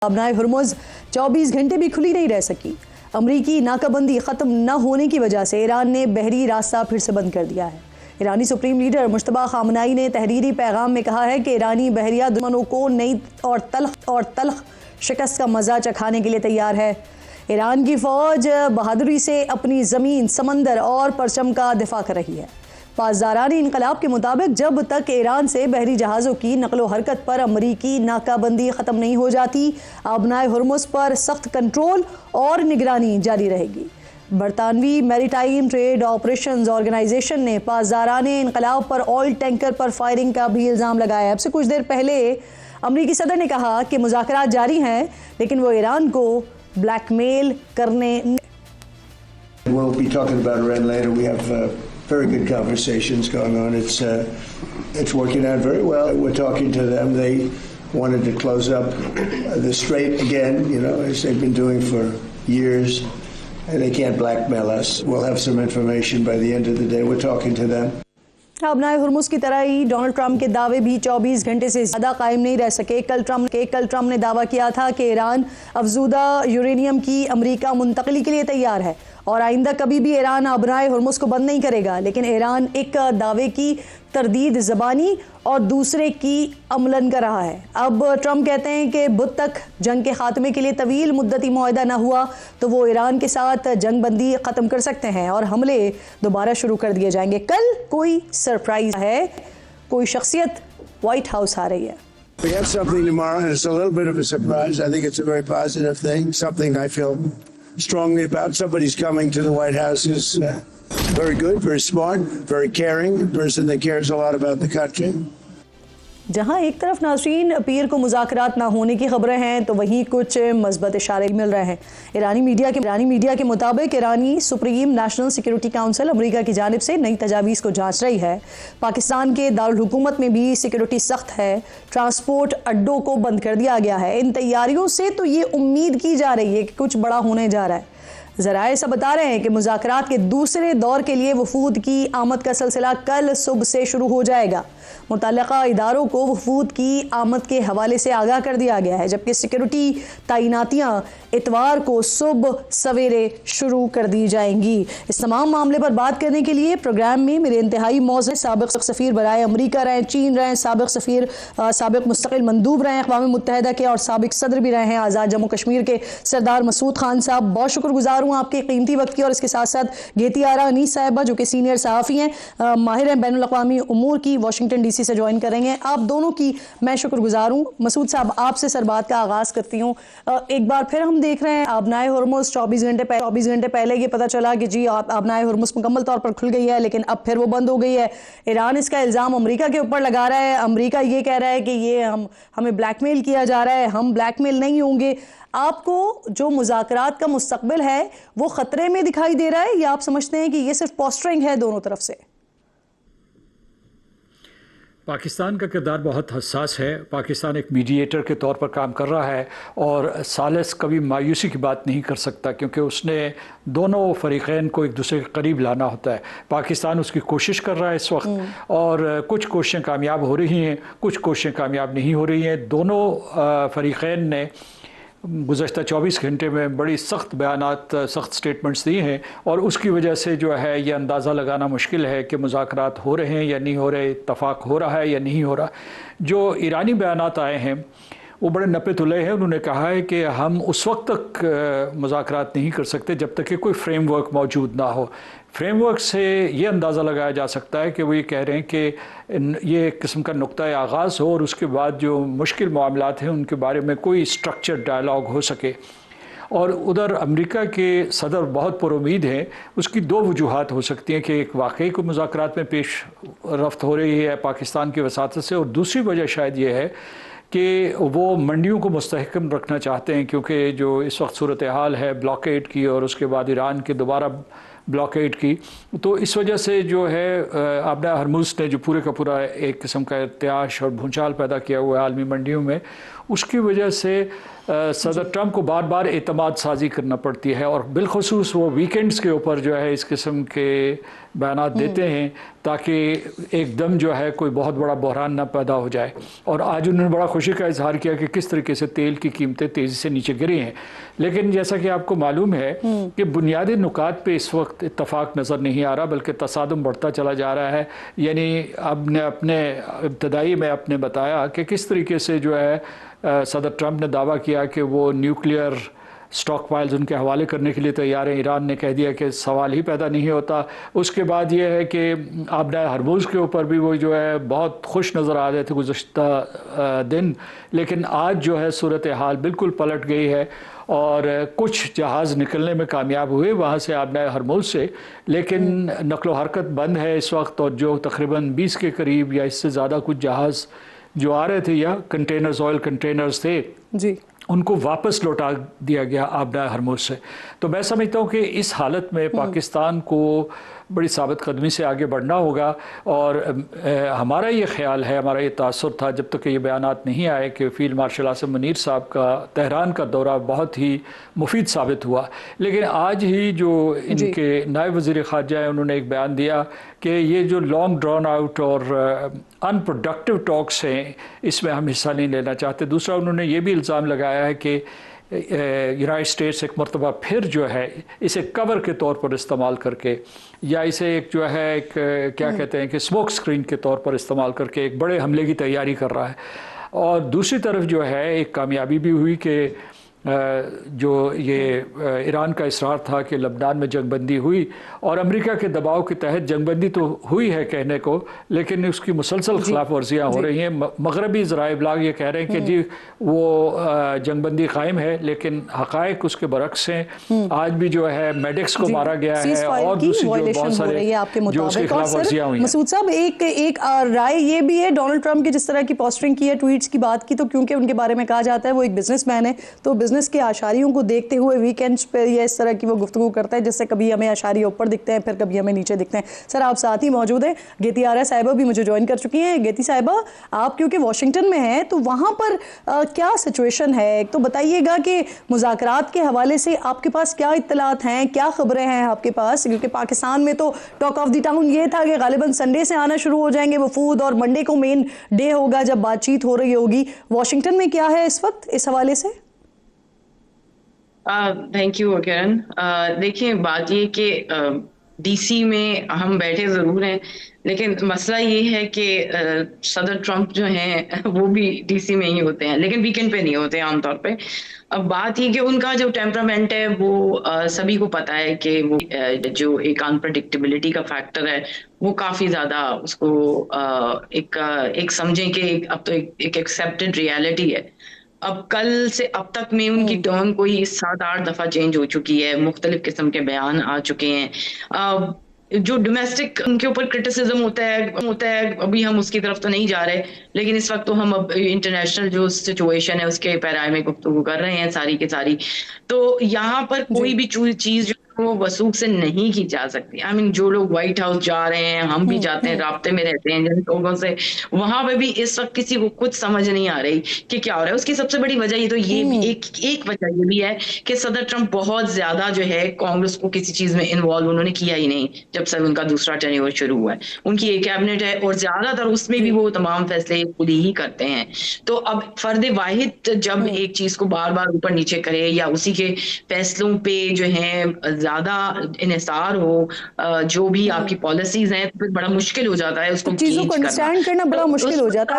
आबनाए Hormuz 24 घंटे भी खुली नहीं रह सकी। अमरीकी नाकाबंदी ख़त्म न होने की वजह से ईरान ने बहरी रास्ता फिर से बंद कर दिया है। ईरानी सुप्रीम लीडर मुश्तबा खामनाई ने तहरीरी पैगाम में कहा है कि ईरानी बहरिया दुश्मनों को नई और तल्ख शिकस्त का मज़ा चखाने के लिए तैयार है। ईरान की फ़ौज बहादुरी से अपनी ज़मीन, समंदर और परचम का दिफा कर रही है। पासदारानी इनकलाब के मुताबिक जब तक ईरान से बहरी जहाज़ों की नकलो हरकत पर अमरीकी नाकाबंदी ख़त्म नहीं हो जाती, आबनाए हुर्मुज़ पर सख्त कंट्रोल और निगरानी जारी रहेगी। बरतानवी मैरीटाइम ट्रेड ऑपरेशंस ऑर्गेनाइजेशन ने पासदाराने इनकलाब पर ऑयल टैंकर पर फायरिंग का भी इल्ज़ाम लगाया है। अब से कुछ देर पहले अमरीकी सदर ने कहा कि मुज़ाकरात जारी हैं, लेकिन वो ईरान को ब्लैकमेल करने We'll be talking about Iran later. We have very good conversations going on. It's working out very well. We're talking to them. They wanted to close up the strait again, you know, as they've been doing for years. And they can't blackmail us. We'll have some information by the end of the day. We're talking to them. आबनाए Hormuz की तरह ही Donald Trump के दावे भी 24 घंटे से ज़्यादा कायम नहीं रह सके। कल ट्रंप ने दावा किया था कि ईरान अफजूदा यूरेनियम की अमरीका मुंतकली के लिए तैयार है और आइंदा कभी भी ईरान आबनाए हुर्मुज़ को बंद नहीं करेगा। लेकिन ईरान एक दावे की तरदीद ज़बानी और दूसरे की अमलन कर रहा है। अब ट्रंप कहते हैं कि बुध तक जंग के खात्मे के लिए तवील मुद्दती मुआहदा न हुआ तो वो ईरान के साथ जंग बंदी ख़त्म कर सकते हैं और हमले दोबारा शुरू कर दिए जाएंगे। कल कोई सरप्राइज है, कोई शख्सियत व्हाइट हाउस आ रही है। We have something tomorrow, and it's a little bit of a surprise. I think it's a very positive thing, something I feel strongly about. Somebody's coming to the White House who's very good, very smart, very caring, a person that cares a lot about the country. जहां एक तरफ नाज़रीन पीर को मुज़ाकरात ना होने की खबरें हैं तो वहीं कुछ मस्बत इशारे मिल रहे हैं। ईरानी मीडिया के मुताबिक ईरानी supreme national security council America की जानिब से नई तजावीज़ को जांच रही है। पाकिस्तान के दारुल हुकूमत में भी सिक्योरिटी सख्त है। ट्रांसपोर्ट अड्डों को बंद कर दिया गया है। इन तैयारियों से तो ये उम्मीद की जा रही है कि कुछ बड़ा होने जा रहा है। ज़राए ऐसा बता रहे हैं कि मुज़ाकरात के दूसरे दौर के लिए वफूद की आमद का सिलसिला कल सुबह से शुरू हो जाएगा। मुतल्लिका इदारों को वफूद की आमद के हवाले से आगाह कर दिया गया है, जबकि सिक्योरिटी तैनातियाँ इतवार को सुबह सवेरे शुरू कर दी जाएंगी। इस तमाम मामले पर बात करने के लिए प्रोग्राम में मेरे इंतहाई मौजूद साबिक़ सफ़ीर बराए अमरीका रहे, चीन रहे, साबिक़ मुस्तक़िल मंदूब रहे अक़वाम मुत्तहिदा के और साबिक़ सदर भी रहे हैं आज़ाद जम्मू कश्मीर के सरदार मसूद खान साहब। बहुत शुक्रगुजार हूँ आपके कीमती वक्त की और इसके साथ साथ गेती आरा अनीस साहिबा जो कि सीनियर सहाफ़ी हैं, माहिर हैं बैनुल अक़वामी उमूर की, वाशिंगटन DC से ज्वाइन करेंगे। आप दोनों की मैं शुक्रगुजार हूँ। मसूद साहब, आपसे सरबात का आगाज़ करती हूँ। एक बार फिर हम देख रहे हैं आबनाए हुर्मुज़ 24 घंटे पहले ये पता चला कि जी आबनाए हुर्मुज़ मुकम्मल तौर पर खुल गई है, लेकिन अब फिर वो बंद हो गई है। ईरान इसका इल्ज़ाम अमरीका के ऊपर लगा रहा है। अमरीका ये कह रहा है कि ये हमें ब्लैकमेल किया जा रहा है, हम ब्लैकमेल नहीं होंगे। आपको जो मुज़ाकरात का मुस्तक़बिल है वो ख़तरे में दिखाई दे रहा है या आप समझते हैं कि ये सिर्फ पोस्टरिंग है दोनों तरफ से? पाकिस्तान का किरदार बहुत हसास है। पाकिस्तान एक मीडिएटर के तौर पर काम कर रहा है और सालिस कभी मायूसी की बात नहीं कर सकता, क्योंकि उसने दोनों फ़रीक़ैन को एक दूसरे के करीब लाना होता है। पाकिस्तान उसकी कोशिश कर रहा है इस वक्त और कुछ कोशिशें कामयाब हो रही हैं, कुछ कोशिशें कामयाब नहीं हो रही हैं। दोनों फ़रीक़ैन ने गुज़श्ता 24 घंटे में बड़ी सख्त बयानात, सख्त स्टेटमेंट्स दी हैं और उसकी वजह से जो है ये अंदाज़ा लगाना मुश्किल है कि मुज़ाकरात हो रहे हैं या नहीं हो रहे, इत्तफ़ाक़ हो रहा है या नहीं हो रहा। जो ईरानी बयानात आए हैं वो बड़े नपे तुले हैं। उन्होंने कहा है कि हम उस वक्त तक मुज़ाकरात नहीं कर सकते जब तक कि कोई फ्रेमवर्क मौजूद ना हो। फ्रेमवर्क से ये अंदाज़ा लगाया जा सकता है कि वो ये कह रहे हैं कि ये एक किस्म का नुक्ता आगाज़ हो और उसके बाद जो मुश्किल मामलात हैं उनके बारे में कोई स्ट्रक्चर डायलॉग हो सके। और उधर अमेरिका के सदर बहुत पुरुमीद हैं। उसकी दो वजूहात हो सकती हैं कि एक वाकई को मुज़ाकरात में पेश रफ्त हो रही है पाकिस्तान की वसातत से, और दूसरी वजह शायद ये है कि वो मंडियों को मुस्तहकम रखना चाहते हैं, क्योंकि जो इस वक्त सूरत हाल है ब्लॉकेड की और उसके बाद ईरान के दोबारा ब्लॉकेड की, तो इस वजह से जो है आबनाए हुर्मुज़ ने जो पूरे का पूरा एक किस्म का इर्तियाश और भूचाल पैदा किया हुआ है आलमी मंडियों में, उसकी वजह से सदर ट्रंप को बार बार एतमाद साजी करना पड़ती है, और बिलखसूस वो वीकेंड्स के ऊपर जो है इस किस्म के बयानात देते हैं ताकि एकदम जो है कोई बहुत बड़ा बहरान ना पैदा हो जाए। और आज उन्होंने बड़ा खुशी का इजहार किया कि किस तरीके से तेल की कीमतें तेज़ी से नीचे गिरी हैं। लेकिन जैसा कि आपको मालूम है कि बुनियादी नुकात पे इस वक्त इत्तफाक नज़र नहीं आ रहा, बल्कि तसादुम बढ़ता चला जा रहा है। यानी आपने अपने इब्तदाई में आपने बताया कि किस तरीके से जो है सदर ट्रंप ने दावा किया कि वो न्यूक्लियर स्टॉक पाइल्स उनके हवाले करने के लिए तैयार हैं। ईरान ने कह दिया कि सवाल ही पैदा नहीं होता। उसके बाद ये है कि आबना हरमुज़ के ऊपर भी वो जो है बहुत खुश नज़र आ रहे थे गुज़श्ता दिन, लेकिन आज जो है सूरत हाल बिल्कुल पलट गई है और कुछ जहाज़ निकलने में कामयाब हुए वहाँ से आबना हरमुज़ से, लेकिन नकलो हरकत बंद है इस वक्त। और जो तकरीबन 20 के करीब या इससे ज़्यादा कुछ जहाज़ जो आ रहे थे या कंटेनर्स, ऑयल कंटेनर्स थे जी, उनको वापस लौटा दिया गया आबना हरमुज़ से। तो मैं समझता हूँ कि इस हालत में पाकिस्तान को बड़ी साबित कदमी से आगे बढ़ना होगा। और हमारा ये ख्याल है, हमारा ये तासुर था जब तक ये बयानात नहीं आए कि फ़ील्ड मार्शल आसिम मुनीर साहब का तेहरान का दौरा बहुत ही मुफीद साबित हुआ। लेकिन आज ही जो इनके नायब वज़ीर ख़ारजा हैं उन्होंने एक बयान दिया कि ये जो लॉन्ग ड्रॉन आउट और अनप्रोडक्टिव टॉक्स हैं इसमें हम हिस्सा नहीं लेना चाहते। दूसरा उन्होंने ये भी इल्ज़ाम लगाया है कि यूनाइटेड स्टेट्स एक मरतबा फिर जो है इसे कवर के तौर पर इस्तेमाल करके या इसे एक जो है एक क्या कहते हैं कि स्मोक स्क्रीन के तौर पर इस्तेमाल करके एक बड़े हमले की तैयारी कर रहा है। और दूसरी तरफ जो है एक कामयाबी भी हुई कि जो ये ईरान का इसरार था कि लबनान में जंगबंदी हुई और अमेरिका के दबाव के तहत जंगबंदी तो हुई है कहने को, लेकिन उसकी मुसलसल खिलाफ वर्जियाँ हो रही हैं। मगरबी ज़राए इब्लाग ये कह रहे हैं कि जी वो जंगबंदी कायम है, लेकिन हक़ाइक़ उसके बरक्स हैं। आज भी जो है मेडिक्स को मारा गया है और दूसरी जो बहुत सारे जो उसके खिलाफ वर्जियाँ हुई हैं। मसूद साहब एक राय ये भी है डोनाल्ड ट्रंप की जिस तरह की पोस्टरिंग की है, ट्वीट्स की बात की, तो क्योंकि उनके बारे में कहा जाता है वो एक बिजनेसमैन है, तो बिजनेस के आशारियों को देखते हुए वीकेंड्स पे ये इस तरह की वो गुफ्तगू करता है जिससे कभी हमें आशारी ऊपर दिखते हैं फिर कभी हमें नीचे दिखते हैं। सर आप साथ ही मौजूद हैं, गेती आर्या साहिबा भी मुझे ज्वाइन कर चुकी हैं। गेती साहिबा आप क्योंकि वाशिंगटन में हैं तो वहाँ पर क्या सिचुएशन है, एक तो बताइएगा कि मुज़ाकरात के हवाले से आपके पास क्या इत्तलात हैं, क्या खबरें हैं आपके पास, क्योंकि पाकिस्तान में तो टॉक ऑफ द टाउन ये था कि गालिबन संडे से आना शुरू हो जाएंगे वफूद और मंडे को मेन डे होगा जब बातचीत हो रही होगी। वाशिंगटन में क्या है इस वक्त इस हवाले से? थैंक यू किरण। देखिए बात ये कि डीसी में हम बैठे ज़रूर हैं, लेकिन मसला ये है कि सदर ट्रंप जो हैं वो भी डीसी में ही होते हैं, लेकिन वीकेंड पे नहीं होते हैं आमतौर पे। अब बात ये कि उनका जो टेम्परामेंट है वो सभी को पता है कि वो जो एक अनप्रडिक्टेबिलिटी का फैक्टर है वो काफ़ी ज़्यादा उसको एक समझें कि अब तो एक एक्सेप्टेड रियलिटी है। अब कल से अब तक में उनकी टर्न कोई 7-8 दफा चेंज हो चुकी है, मुख्तलिफ किस्म के बयान आ चुके हैं। जो डोमेस्टिक उनके ऊपर क्रिटिसिज्म होता है अभी हम उसकी तरफ तो नहीं जा रहे, लेकिन इस वक्त तो हम अब इंटरनेशनल जो सिचुएशन है उसके पैराए में गुफ्तगू कर रहे हैं सारी की सारी। तो यहाँ पर कोई भी चीज वो वसूख से नहीं की जा सकती। आई मीन जो लोग व्हाइट हाउस जा रहे हैं, हम भी जाते हैं, राब्ते में रहते हैं जिन लोगों से, वहां पे भी इस वक्त किसी को कुछ समझ नहीं आ रही कि क्या हो रहा है। उसकी सबसे बड़ी वजह ये तो ये भी एक वजह ये भी है कि सदर ट्रंप बहुत ज्यादा जो है कांग्रेस को किसी चीज में इन्वॉल्व उन्होंने किया ही नहीं जब से उनका दूसरा टेन्योर शुरू हुआ है। उनकी एक कैबिनेट है और ज्यादातर उसमें भी वो तमाम फैसले खुद ही करते हैं। तो अब फर्द वाहिद जब एक चीज को बार बार ऊपर नीचे करे या उसी के फैसलों पे जो है ज्यादा इन्हिसार हो, जो भी आपकी पॉलिसीज हैं, तो फिर बड़ा मुश्किल हो जाता है उसको चीजों को अंडरस्टैंड करना बड़ा मुश्किल हो जाता है।